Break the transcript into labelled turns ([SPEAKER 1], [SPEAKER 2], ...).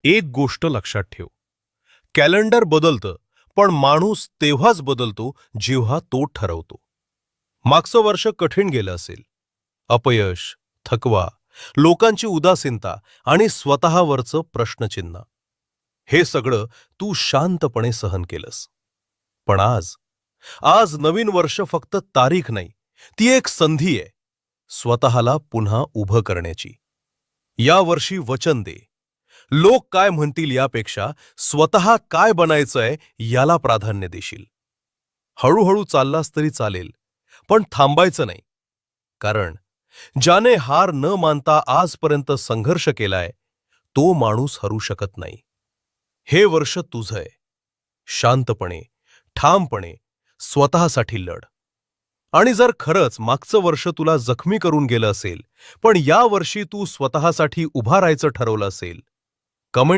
[SPEAKER 1] एक गोष्ट लक्षात ठेव, कॅलेंडर बदलतं, पण माणूस तेव्हाच बदलतो जेव्हा तो ठरवतो. मागचं वर्ष कठीण गेलं असेल, अपयश, थकवा, लोकांची उदासीनता आणि स्वतःवरचं प्रश्नचिन्ह, हे सगळं तू शांतपणे सहन केलंस. पण आज आज नवीन वर्ष फक्त तारीख नाही, ती एक संधी आहे स्वतःला पुन्हा उभं करण्याची. या वर्षी वचन दे, लोक काय म्हणतील यापेक्षा स्वतः काय बनायचंय याला प्राधान्य देशील. हळूहळू चाललास तरी चालेल, पण थांबायचं नाही. कारण ज्याने हार न मानता आजपर्यंत संघर्ष केलाय, तो माणूस हरू शकत नाही. हे वर्ष तुझंय. शांतपणे, ठामपणे स्वतःसाठी लढ. आणि जर खरंच मागचं वर्ष तुला जखमी करून गेलं असेल, पण या वर्षी तू स्वतःसाठी उभा राहायचं ठरवलं असेल, कमेंट